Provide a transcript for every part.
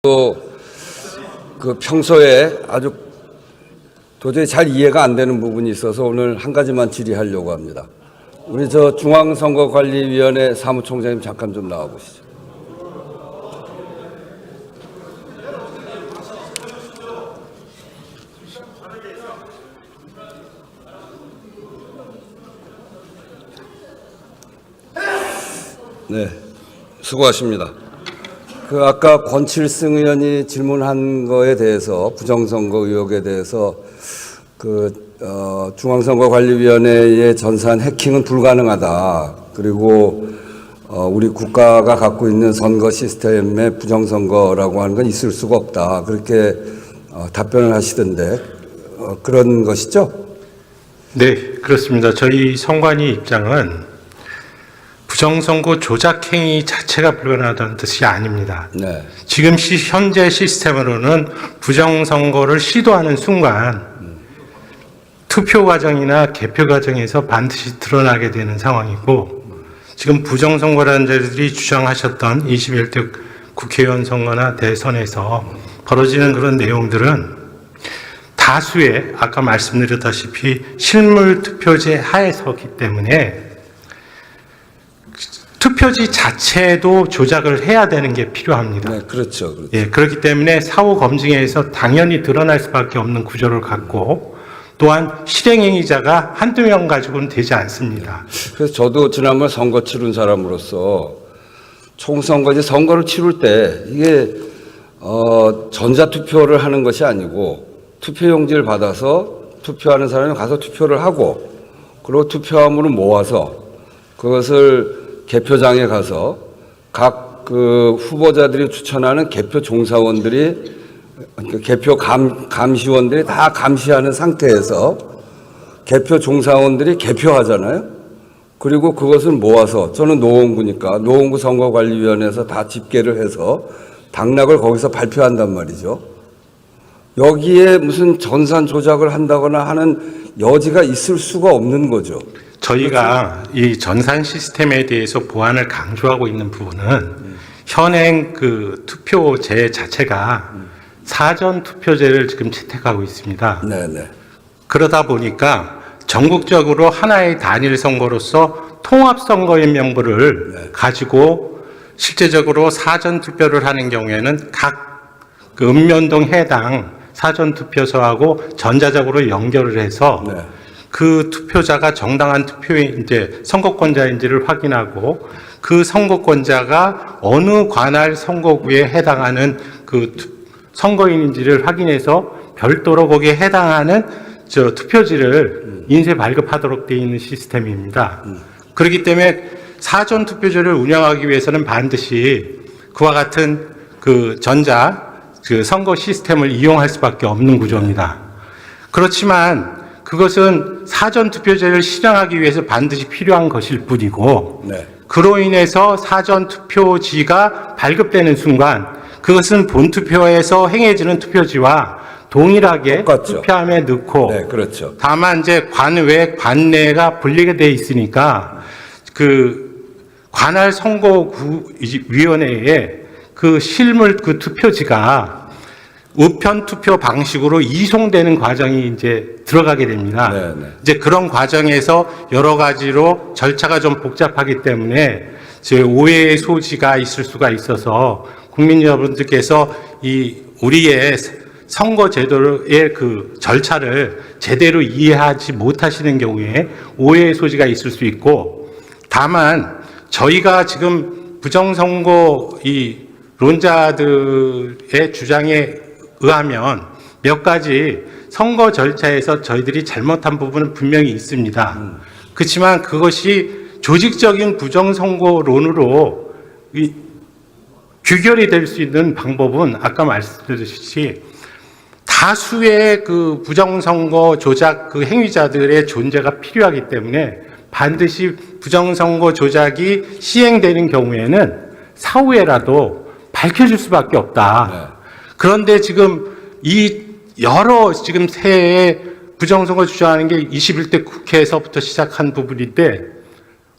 또 그 평소에 아주 도저히 잘 이해가 안 되는 부분이 있어서 오늘 한 가지만 질의하려고 합니다. 우리 중앙선거관리위원회 사무총장님 잠깐 좀 나와 보시죠. 네, 수고하십니다. 아까 권칠승 의원이 질문한 거에 대해서 부정선거 의혹에 대해서 중앙선거관리위원회의 전산 해킹은 불가능하다. 그리고 우리 국가가 갖고 있는 선거 시스템의 부정선거라고 하는 건 있을 수가 없다. 그렇게 답변을 하시던데 그런 것이죠? 네, 그렇습니다. 저희 선관위 입장은 부정선거 조작행위 자체가 불가능하다는 뜻이 아닙니다. 네. 지금 현재 시스템으로는 부정선거를 시도하는 순간 투표 과정이나 개표 과정에서 반드시 드러나게 되는 상황이고, 지금 부정선거라는 자들이 주장하셨던 21대 국회의원 선거나 대선에서 벌어지는 그런 내용들은 다수의 아까 말씀드렸다시피 실물 투표제 하에서기 때문에 투표지 자체도 조작을 해야 되는 게 필요합니다. 네, 그렇죠. 그렇죠. 예, 그렇기 때문에 사후 검증에서 당연히 드러날 수밖에 없는 구조를 갖고, 또한 실행행위자가 한두 명 가지고는 되지 않습니다. 그래서 저도 지난번 선거 치른 사람으로서 총선거지 선거를 치를 때 이게 전자투표를 하는 것이 아니고 투표용지를 받아서 투표하는 사람이 가서 투표를 하고, 그리고 투표함으로 모아서 그것을 개표장에 가서 각 후보자들이 추천하는 개표 종사원들이, 개표 감시원들이 다 감시하는 상태에서 개표 종사원들이 개표하잖아요. 그리고 그것을 모아서, 저는 노원구니까 노원구 선거관리위원회에서 다 집계를 해서 당락을 거기서 발표한단 말이죠. 여기에 무슨 전산 조작을 한다거나 하는 여지가 있을 수가 없는 거죠. 저희가 이 전산 시스템에 대해서 보완을 강조하고 있는 부분은 현행 투표제 자체가 사전 투표제를 지금 채택하고 있습니다. 네네. 그러다 보니까 전국적으로 하나의 단일 선거로서 통합 선거인 명부를 가지고 실제적으로 사전 투표를 하는 경우에는 각 읍면동 해당 사전 투표소하고 전자적으로 연결을 해서 네. 그 투표자가 정당한 선거권자인지를 확인하고, 그 선거권자가 어느 관할 선거구에 해당하는 선거인인지를 확인해서 별도로 거기에 해당하는 투표지를 인쇄 발급하도록 되어 있는 시스템입니다. 그렇기 때문에 사전 투표제를 운영하기 위해서는 반드시 그와 같은 선거 시스템을 이용할 수밖에 없는 구조입니다. 그렇지만 그것은 사전 투표제를 실행하기 위해서 반드시 필요한 것일 뿐이고, 네. 그로 인해서 사전 투표지가 발급되는 순간 그것은 본투표에서 행해지는 투표지와 동일하게 똑같죠. 투표함에 넣고, 네, 그렇죠. 다만 이제 관외, 관내가 분리가 되어 있으니까 관할 선거위원회에 실물 투표지가 우편 투표 방식으로 이송되는 과정이 이제 들어가게 됩니다. 네네. 이제 그런 과정에서 여러 가지로 절차가 좀 복잡하기 때문에 오해의 소지가 있을 수가 있어서 국민 여러분들께서 우리의 선거 제도의 절차를 제대로 이해하지 못하시는 경우에 오해의 소지가 있을 수 있고, 다만 저희가 지금 부정선거 론자들의 주장에 의하면 몇 가지 선거 절차에서 저희들이 잘못한 부분은 분명히 있습니다. 그렇지만 그것이 조직적인 부정선거론으로 규결이 될 수 있는 방법은 아까 말씀드렸듯이 다수의 부정선거 조작 행위자들의 존재가 필요하기 때문에 반드시 부정선거 조작이 시행되는 경우에는 사후에라도 밝혀질 수밖에 없다. 네. 그런데 지금 지금 새해에 부정선거 주장하는 게 21대 국회에서부터 시작한 부분인데,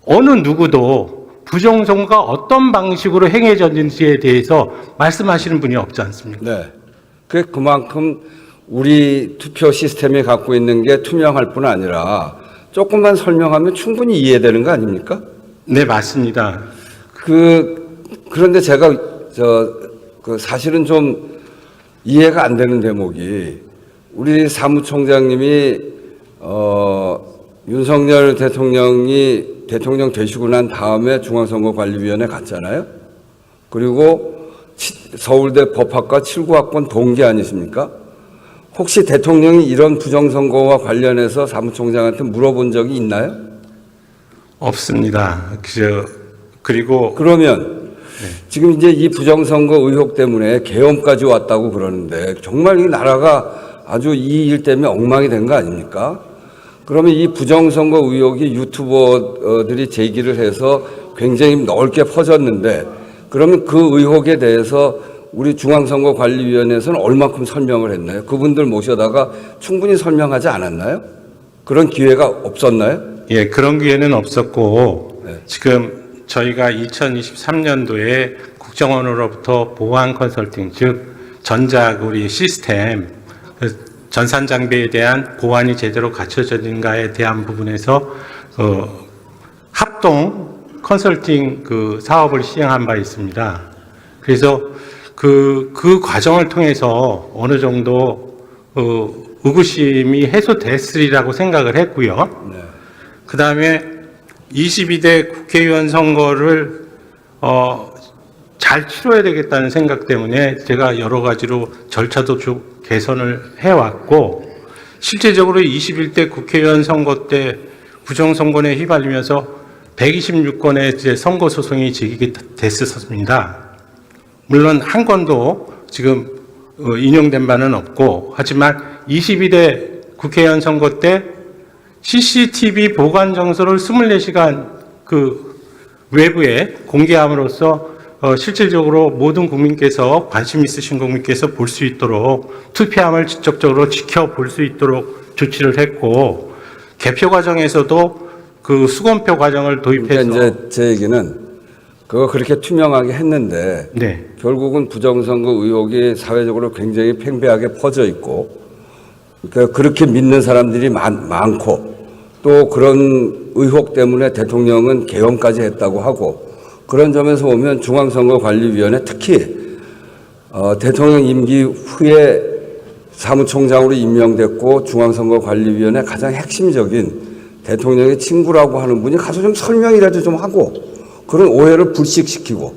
어느 누구도 부정선거가 어떤 방식으로 행해졌는지에 대해서 말씀하시는 분이 없지 않습니까? 네. 그만큼 우리 투표 시스템이 갖고 있는 게 투명할 뿐 아니라 조금만 설명하면 충분히 이해되는 거 아닙니까? 네, 맞습니다. 그런데 제가 사실은 좀 이해가 안 되는 대목이 우리 사무총장님이 윤석열 대통령이 대통령 되시고 난 다음에 중앙선거관리위원회 갔잖아요. 그리고 서울대 법학과 7구학번 동기 아니십니까? 혹시 대통령이 이런 부정선거와 관련해서 사무총장한테 물어본 적이 있나요? 없습니다. 그리고 그러면 지금 이제 이 부정선거 의혹 때문에 계엄까지 왔다고 그러는데 정말 이 나라가 아주 이 일 때문에 엉망이 된 거 아닙니까? 그러면 이 부정선거 의혹이 유튜버들이 제기를 해서 굉장히 넓게 퍼졌는데 그러면 그 의혹에 대해서 우리 중앙선거관리위원회에서는 얼마큼 설명을 했나요? 그분들 모셔다가 충분히 설명하지 않았나요? 그런 기회가 없었나요? 예, 그런 기회는 없었고 네. 지금 저희가 2023년도에 국정원으로부터 보안 컨설팅, 즉 전작 우리 시스템 전산 장비에 대한 보안이 제대로 갖춰졌는가에 대한 부분에서 합동 컨설팅 사업을 시행한 바 있습니다. 그래서 그 과정을 통해서 어느 정도 의구심이 해소됐으리라고 생각을 했고요. 네. 그 다음에 22대 국회의원 선거를 잘 치러야 되겠다는 생각 때문에 제가 여러 가지로 절차도 쭉 개선을 해왔고 실제적으로 21대 국회의원 선거 때 부정선거에 휘말리면서 126건의 이제 선거 소송이 제기됐었습니다. 물론 한 건도 지금 인용된 바는 없고 하지만 22대 국회의원 선거 때 CCTV 보관 정서를 24시간 외부에 공개함으로써 실질적으로 모든 국민께서 관심 있으신 국민께서 볼 수 있도록 투표함을 직접적으로 지켜볼 수 있도록 조치를 했고 개표 과정에서도 수검표 과정을 도입해서 그러니까 이제 제 얘기는 그거 그렇게 투명하게 했는데 네. 결국은 부정선거 의혹이 사회적으로 굉장히 팽배하게 퍼져 있고 그러니까 그렇게 믿는 사람들이 많고 또 그런 의혹 때문에 대통령은 계엄까지 했다고 하고 그런 점에서 보면 중앙선거관리위원회 특히 대통령 임기 후에 사무총장으로 임명됐고 중앙선거관리위원회 가장 핵심적인 대통령의 친구라고 하는 분이 가서 좀 설명이라도 좀 하고 그런 오해를 불식시키고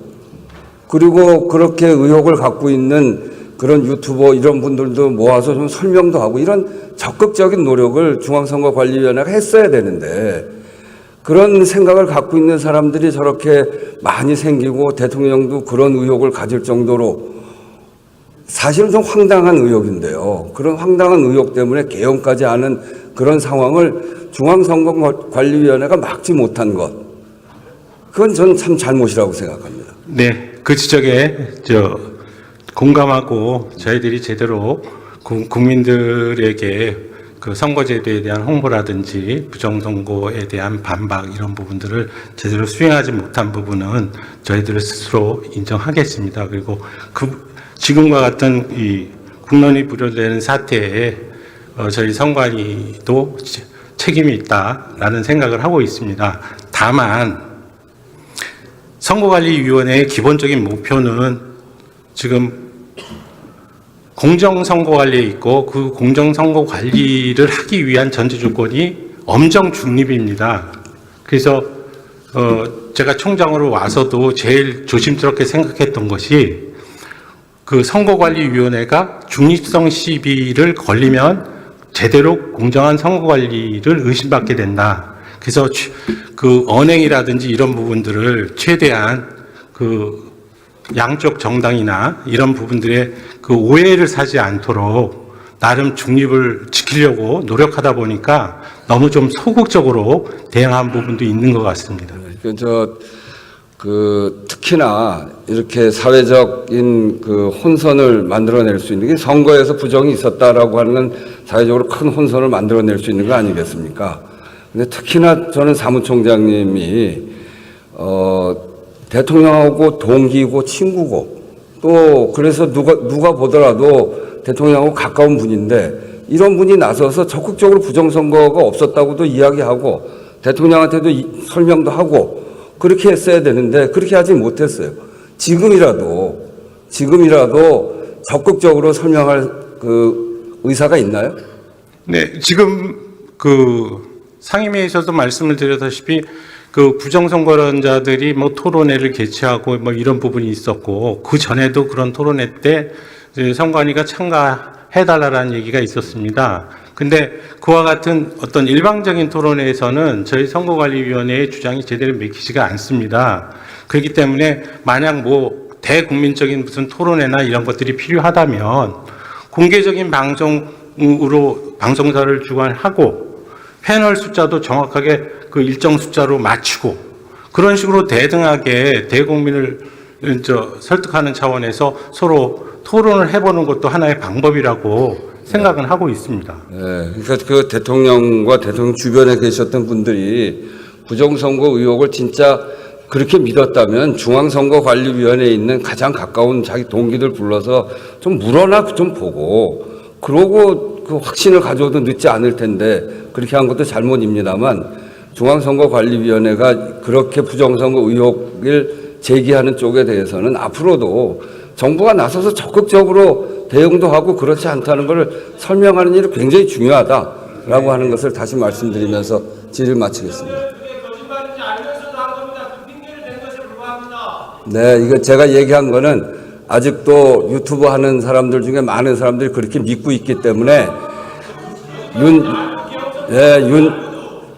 그리고 그렇게 의혹을 갖고 있는 그런 유튜버 이런 분들도 모아서 좀 설명도 하고 이런 적극적인 노력을 중앙선거관리위원회가 했어야 되는데 그런 생각을 갖고 있는 사람들이 저렇게 많이 생기고 대통령도 그런 의혹을 가질 정도로 사실은 좀 황당한 의혹인데요. 그런 황당한 의혹 때문에 계엄까지 하는 그런 상황을 중앙선거관리위원회가 막지 못한 것. 그건 저는 참 잘못이라고 생각합니다. 네, 그 지적에 공감하고 저희들이 제대로 국민들에게 선거제도에 대한 홍보라든지 부정선거에 대한 반박 이런 부분들을 제대로 수행하지 못한 부분은 저희들 스스로 인정하겠습니다. 그리고 지금과 같은 이 국론이 부려되는 사태에 저희 선관위도 책임이 있다라는 생각을 하고 있습니다. 다만 선거관리위원회의 기본적인 목표는 지금 공정선거관리에 있고 그 공정선거관리를 하기 위한 전제 조건이 엄정 중립입니다. 그래서 제가 총장으로 와서도 제일 조심스럽게 생각했던 것이 선거관리위원회가 중립성 시비를 걸리면 제대로 공정한 선거관리를 의심받게 된다. 그래서 언행이라든지 이런 부분들을 최대한 양쪽 정당이나 이런 부분들의 오해를 사지 않도록 나름 중립을 지키려고 노력하다 보니까 너무 좀 소극적으로 대응한 부분도 있는 것 같습니다. 특히나 이렇게 사회적인 혼선을 만들어낼 수 있는 게 선거에서 부정이 있었다라고 하는 건 사회적으로 큰 혼선을 만들어낼 수 있는 거 아니겠습니까? 근데 특히나 저는 사무총장님이 대통령하고 동기고 친구고 또 그래서 누가 보더라도 대통령하고 가까운 분인데 이런 분이 나서서 적극적으로 부정선거가 없었다고도 이야기하고 대통령한테도 설명도 하고 그렇게 했어야 되는데 그렇게 하지 못했어요. 지금이라도 적극적으로 설명할 그 의사가 있나요? 네, 지금 상임위에서도 말씀을 드렸다시피 부정선거론자들이 뭐 토론회를 개최하고 뭐 이런 부분이 있었고 그 전에도 그런 토론회 때 선관위가 참가해달라는 얘기가 있었습니다. 근데 그와 같은 어떤 일방적인 토론회에서는 저희 선거관리위원회의 주장이 제대로 맥히지가 않습니다. 그렇기 때문에 만약 뭐 대국민적인 무슨 토론회나 이런 것들이 필요하다면 공개적인 방송사를 주관하고 패널 숫자도 정확하게 그 일정 숫자로 맞추고 그런 식으로 대등하게 대국민을 설득하는 차원에서 서로 토론을 해보는 것도 하나의 방법이라고 생각은 하고 있습니다. 네, 그러니까 그 대통령과 대통령 주변에 계셨던 분들이 부정선거 의혹을 진짜 그렇게 믿었다면 중앙선거관리위원회에 있는 가장 가까운 자기 동기들 불러서 좀 물어나 좀 보고 그러고 그 확신을 가져도 늦지 않을 텐데 그렇게 한 것도 잘못입니다만 중앙선거관리위원회가 그렇게 부정선거 의혹을 제기하는 쪽에 대해서는 앞으로도 정부가 나서서 적극적으로 대응도 하고 그렇지 않다는 것을 설명하는 일이 굉장히 중요하다라고 하는 것을 다시 말씀드리면서 질의를 마치겠습니다. 네, 이거 제가 얘기한 거는 아직도 유튜브 하는 사람들 중에 많은 사람들이 그렇게 믿고 있기 때문에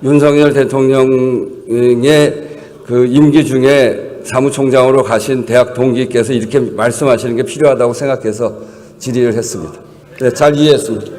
윤석열 대통령의 그 임기 중에 사무총장으로 가신 대학 동기께서 이렇게 말씀하시는 게 필요하다고 생각해서 질의를 했습니다. 네, 잘 이해했습니다.